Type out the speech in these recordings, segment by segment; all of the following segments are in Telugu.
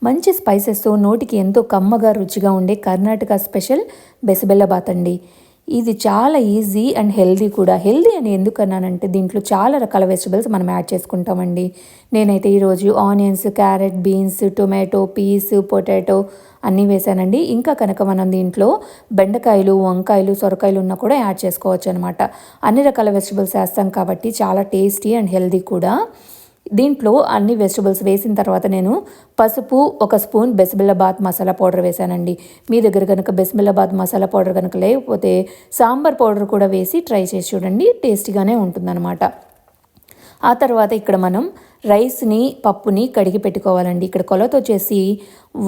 మంచి స్పైసెస్ నోటికి ఎంతో కమ్మగా రుచిగా ఉండే కర్ణాటక స్పెషల్ బెసబెల్లబాత్ అండి. ఇది చాలా ఈజీ అండ్ హెల్దీ కూడా. హెల్దీ అని ఎందుకన్నానంటే దీంట్లో చాలా రకాల వెజిటబుల్స్ మనం యాడ్ చేసుకుంటామండి. నేనైతే ఈరోజు onions, carrot, beans, tomato, peas, potato అన్నీ వేసానండి. ఇంకా కనుక మనం దీంట్లో బెండకాయలు, వంకాయలు, సొరకాయలు ఉన్నా కూడా యాడ్ చేసుకోవచ్చు అనమాట. అన్ని రకాల వెజిటబుల్స్ వేస్తాం కాబట్టి చాలా టేస్టీ అండ్ హెల్దీ కూడా. దీంట్లో అన్ని వెజిటబుల్స్ వేసిన తర్వాత నేను పసుపు, 1 స్పూన్ బెసబెల్లబాత్ మసాలా పౌడర్ వేసానండి. మీ దగ్గర కనుక బెసబెల్లబాత్ మసాలా పౌడర్ కనుక లేకపోతే సాంబార్ పౌడర్ కూడా వేసి ట్రై చేసి చూడండి, టేస్టీగానే ఉంటుందన్నమాట. ఆ తర్వాత ఇక్కడ మనం రైస్ని, పప్పుని కడిగి పెట్టుకోవాలండి. ఇక్కడ కొలత వచ్చేసి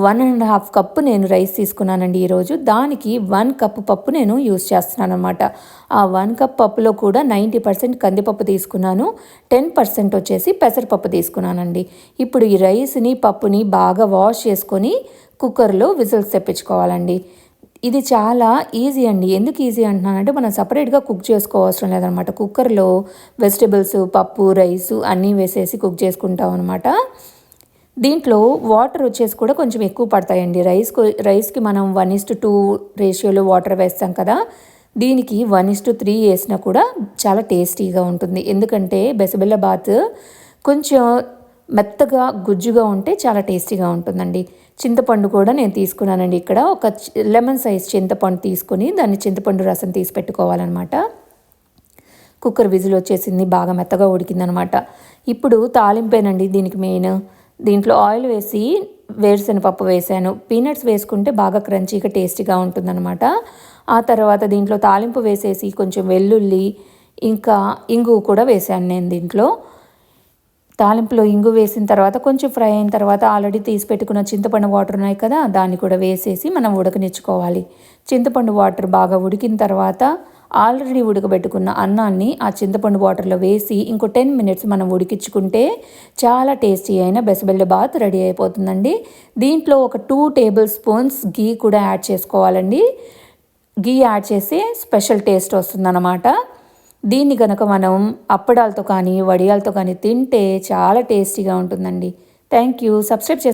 1.5 కప్పు నేను రైస్ తీసుకున్నానండి ఈరోజు. దానికి 1 కప్పు పప్పు నేను యూస్ చేస్తున్నాను అనమాట. ఆ 1 కప్ పప్పులో కూడా 90% కందిపప్పు తీసుకున్నాను, 10% వచ్చేసి పెసరపప్పు తీసుకున్నానండి. ఇప్పుడు ఈ రైస్ని, పప్పుని బాగా వాష్ చేసుకొని కుక్కర్లో విజిల్స్ తెప్పించుకోవాలండి. ఇది చాలా ఈజీ అండి. ఎందుకు ఈజీ అంటున్నానంటే మనం సపరేట్గా కుక్ చేసుకోవాల్సిన లేదనమాట. కుక్కర్లో వెజిటబుల్స్, పప్పు, రైసు అన్నీ వేసేసి కుక్ చేసుకుంటాం అనమాట. దీంట్లో వాటర్ వచ్చేసి కూడా కొంచెం ఎక్కువ పడతాయండి. రైస్కి మనం 1:2 రేషియోలో వాటర్ వేస్తాం కదా, దీనికి 1:3 వేసినా కూడా చాలా టేస్టీగా ఉంటుంది. ఎందుకంటే బెసబెల్లబాత్ కొంచెం మెత్తగా గుజ్జుగా ఉంటే చాలా టేస్టీగా ఉంటుందండి. చింతపండు కూడా నేను తీసుకున్నానండి. ఇక్కడ ఒక లెమన్ సైజ్ చింతపండు తీసుకొని దాన్ని చింతపండు రసం తీసి పెట్టుకోవాలన్నమాట. కుక్కర్ విజిల్ వచ్చేసింది, బాగా మెత్తగా ఉడికిందనమాట. ఇప్పుడు తాలింపేనండి దీనికి మెయిన్. దీంట్లో ఆయిల్ వేసి వేరుశనగపప్పు వేసాను. పీనట్స్ వేసుకుంటే బాగా క్రంచీగా టేస్టీగా ఉంటుందన్నమాట. ఆ తర్వాత దీంట్లో తాలింపు వేసేసి కొంచెం వెల్లుల్లి, ఇంకా ఇంగువ కూడా వేసాను నేను దీంట్లో. తాలింపులో ఇంగు వేసిన తర్వాత కొంచెం ఫ్రై అయిన తర్వాత ఆల్రెడీ తీసి పెట్టుకున్న చింతపండు వాటర్ ఉన్నాయి కదా, దాన్ని కూడా వేసేసి మనం ఉడకనిచ్చుకోవాలి. చింతపండు వాటర్ బాగా ఉడికిన తర్వాత ఆల్రెడీ ఉడకబెట్టుకున్న అన్నాన్ని ఆ చింతపండు వాటర్లో వేసి ఇంకో 10 మినిట్స్ మనం ఉడికించుకుంటే చాలా టేస్టీ అయిన బెసబెల్లబాత్ రెడీ అయిపోతుందండి. దీంట్లో ఒక 2 టేబుల్ స్పూన్స్ గీ కూడా యాడ్ చేసుకోవాలండి. గీ యాడ్ చేస్తే స్పెషల్ టేస్ట్ వస్తుందన్నమాట. దీన్ని కనుక మనం అప్పడాలతో కానీ, వడియాలతో కానీ తింటే చాలా టేస్టీగా ఉంటుందండి. Thank you. సబ్స్క్రైబ్